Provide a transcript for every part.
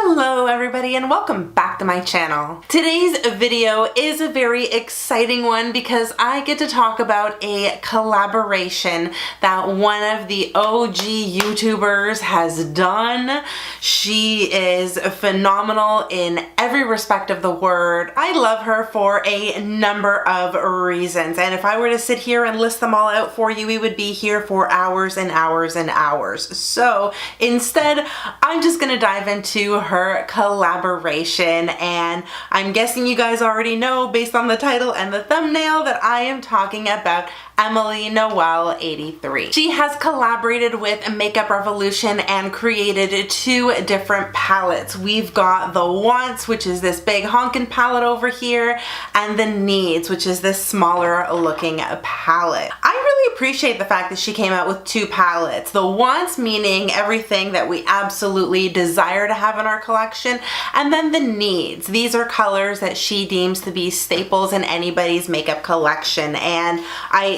Hello everybody and welcome back to my channel. Today's video is a very exciting one because I get to talk about a collaboration that one of the OG YouTubers has done. She is phenomenal in every respect of the word. I love her for a number of reasons, and if I were to sit here and list them all out for you, we would be here for hours and hours and hours. So instead, I'm just gonna dive into her collaboration, and I'm guessing you guys already know based on the title and the thumbnail that I am talking about Emily Noel 83. She has collaborated with Makeup Revolution and created two different palettes. We've got the Wants, which is this big honkin' palette over here, and the Needs, which is this smaller looking palette. I really appreciate the fact that she came out with two palettes. The Wants meaning everything that we absolutely desire to have in our collection, and then the Needs. These are colors that she deems to be staples in anybody's makeup collection, and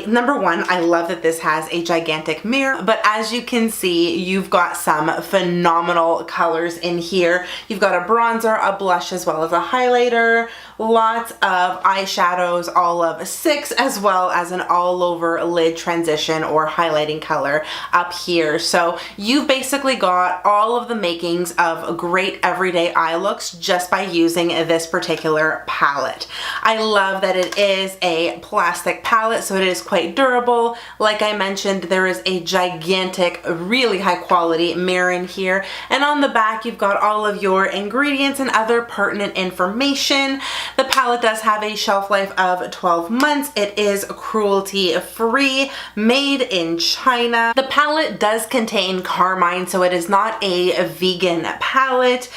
number one, I love that this has a gigantic mirror, but as you can see, you've got some phenomenal colors in here. You've got a bronzer, a blush, as well as a highlighter, lots of eyeshadows, all of 6, as well as an all over lid transition or highlighting color up here. So you've basically got all of the makings of great everyday eye looks just by using this particular palette. I love that it is a plastic palette, so it is quite durable. Like I mentioned, there is a gigantic, really high quality mirror in here, and on the back you've got all of your ingredients and other pertinent information. The palette does have a shelf life of 12 months. It is cruelty free, made in China. The palette does contain carmine, so it is not a vegan palette.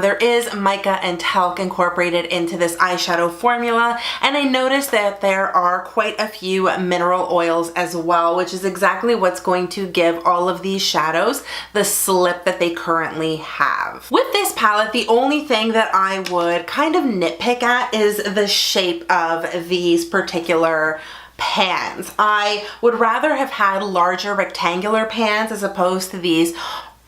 There is mica and talc incorporated into this eyeshadow formula, and I noticed that there are quite a few mineral oils as well, which is exactly what's going to give all of these shadows the slip that they currently have. With this palette, the only thing that I would kind of nitpick at is the shape of these particular pans. I would rather have had larger rectangular pans as opposed to these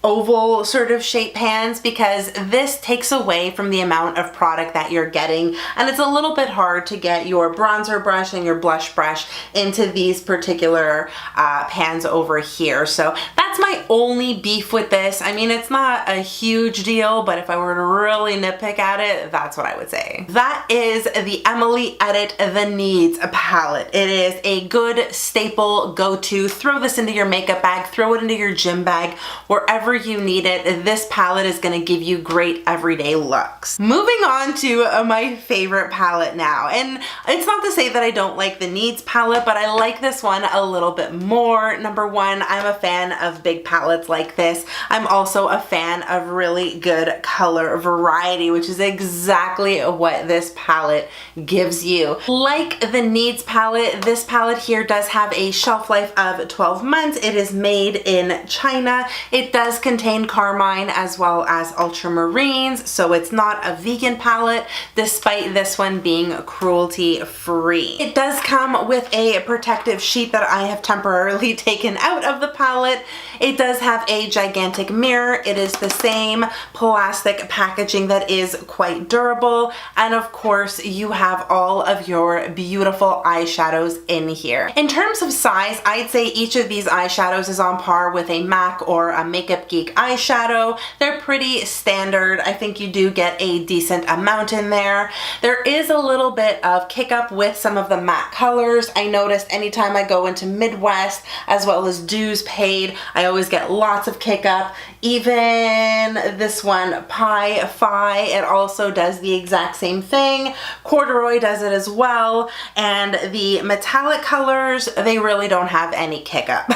oval sort of shape pans, because this takes away from the amount of product that you're getting, and it's a little bit hard to get your bronzer brush and your blush brush into these particular pans over here. So that's my only beef with this. I mean, it's not a huge deal, but if I were to really nitpick at it, that's what I would say. That is the Emily Edit The Needs palette. It is a good staple go-to. Throw this into your makeup bag, throw it into your gym bag, wherever you need it. This palette is going to give you great everyday looks. Moving on to my favorite palette now, and it's not to say that I don't like the Needs palette, but I like this one a little bit more. Number one, I'm a fan of big palettes like this. I'm also a fan of really good color variety, which is exactly what this palette gives you. Like the Needs palette, this palette here does have a shelf life of 12 months. It is made in China. It does contain carmine as well as ultramarines, so it's not a vegan palette despite this one being cruelty free. It does come with a protective sheet that I have temporarily taken out of the palette. It does have a gigantic mirror. It is the same plastic packaging that is quite durable, and of course you have all of your beautiful eyeshadows in here. In terms of size, I'd say each of these eyeshadows is on par with a MAC or a Makeup Geek eyeshadow. They're pretty standard. I think you do get a decent amount in there. There is a little bit of kick up with some of the matte colors. I noticed anytime I go into Midwest as well as Dues Paid, I always get lots of kick up. Even this one, Pie Fi, it also does the exact same thing. Corduroy does it as well, and the metallic colors, they really don't have any kick up.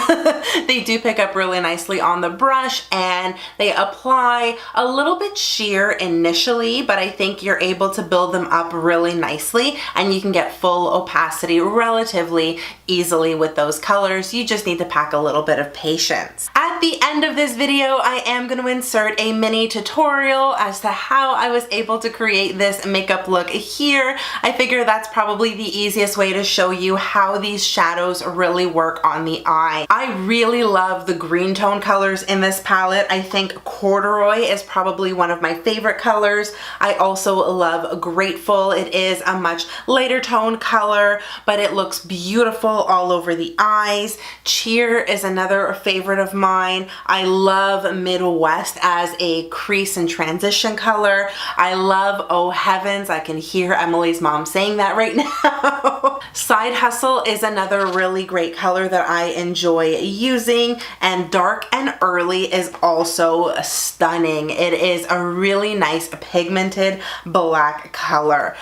They do pick up really nicely on the brush, and they apply a little bit sheer initially, but I think you're able to build them up really nicely, and you can get full opacity relatively easily with those colors. You just need to pack a little bit of patience. As At the end of this video, I am going to insert a mini tutorial as to how I was able to create this makeup look here. I figure that's probably the easiest way to show you how these shadows really work on the eye. I really love the green tone colors in this palette. I think corduroy is probably one of my favorite colors. I also love Grateful. It is a much lighter tone color, but it looks beautiful all over the eyes. Cheer is another favorite of mine. I love Midwest as a crease and transition color. I love Oh Heavens. I can hear Emily's mom saying that right now. Side Hustle is another really great color that I enjoy using, and Dark and Early is also stunning. It is a really nice pigmented black color.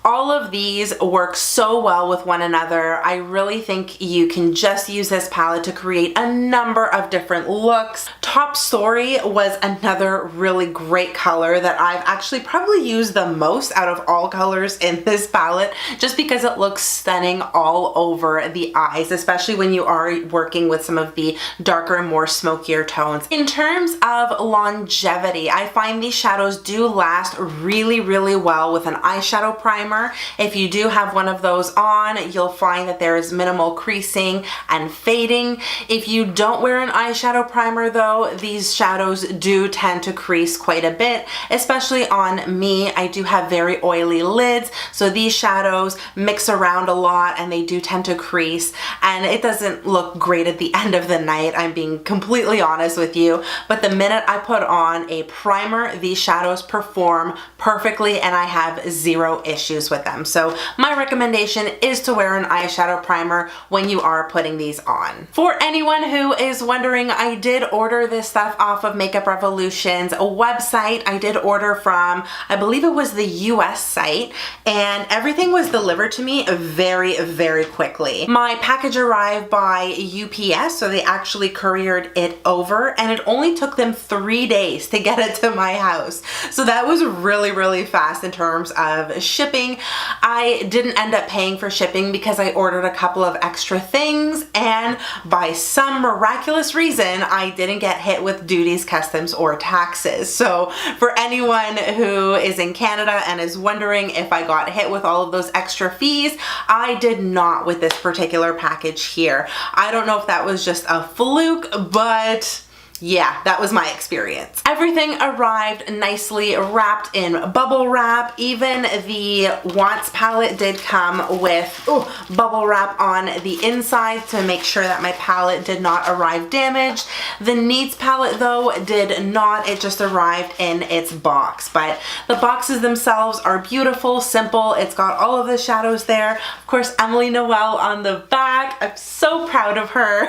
All of these work so well with one another. I really think you can just use this palette to create a number of different looks. Top Story was another really great color that I've actually probably used the most out of all colors in this palette, just because it looks stunning all over the eyes, especially when you are working with some of the darker and more smokier tones. In terms of longevity, I find these shadows do last really, really well with an eyeshadow primer. If you do have one of those on, you'll find that there is minimal creasing and fading. If you don't wear an eyeshadow primer though, these shadows do tend to crease quite a bit, especially on me. I do have very oily lids, so these shadows mix around a lot and they do tend to crease, and it doesn't look great at the end of the night. I'm being completely honest with you, but the minute I put on a primer, these shadows perform perfectly and I have zero issues with them. So my recommendation is to wear an eyeshadow primer when you are putting these on. For anyone who is wondering, I did order this stuff off of Makeup Revolution's website. I did order from, I believe it was the US site, and everything was delivered to me very, very quickly. My package arrived by UPS, so they actually couriered it over, and it only took them 3 days to get it to my house. So that was really, really fast in terms of shipping. I didn't end up paying for shipping because I ordered a couple of extra things, and by some miraculous reason, I didn't get hit with duties, customs, or taxes. So for anyone who is in Canada and is wondering if I got hit with all of those extra fees, I did not with this particular package here. I don't know if that was just a fluke, but yeah, that was my experience. Everything arrived nicely wrapped in bubble wrap. Even the Wants palette did come with bubble wrap on the inside to make sure that my palette did not arrive damaged. The Needs palette though did not. It just arrived in its box. But the boxes themselves are beautiful, simple. It's got all of the shadows there. Of course, Emily Noel on the back. I'm so proud of her.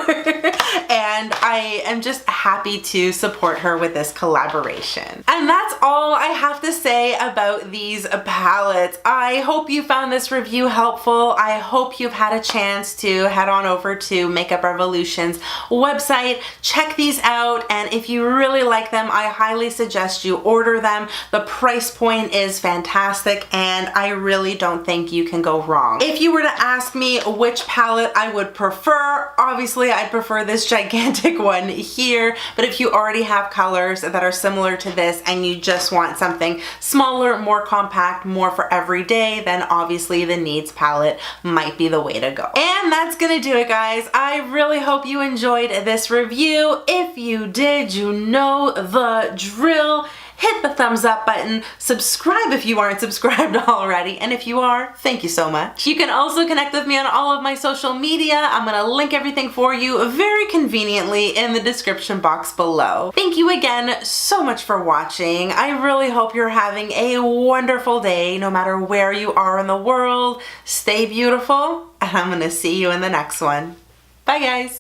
And I am just happy to support her with this collaboration. And that's all I have to say about these palettes. I hope you found this review helpful. I hope you've had a chance to head on over to Makeup Revolution's website, check these out, and if you really like them, I highly suggest you order them. The price point is fantastic, and I really don't think you can go wrong. If you were to ask me which palette I would prefer, obviously I'd prefer this gigantic one here, but if you already have colors that are similar to this and you just want something smaller, more compact, more for every day, then obviously the Needs palette might be the way to go. And that's gonna do it, guys. I really hope you enjoyed this review. If you did, you know the drill. Hit the thumbs up button, subscribe if you aren't subscribed already, and if you are, thank you so much. You can also connect with me on all of my social media. I'm gonna link everything for you very conveniently in the description box below. Thank you again so much for watching. I really hope you're having a wonderful day no matter where you are in the world. Stay beautiful, and I'm gonna see you in the next one. Bye, guys.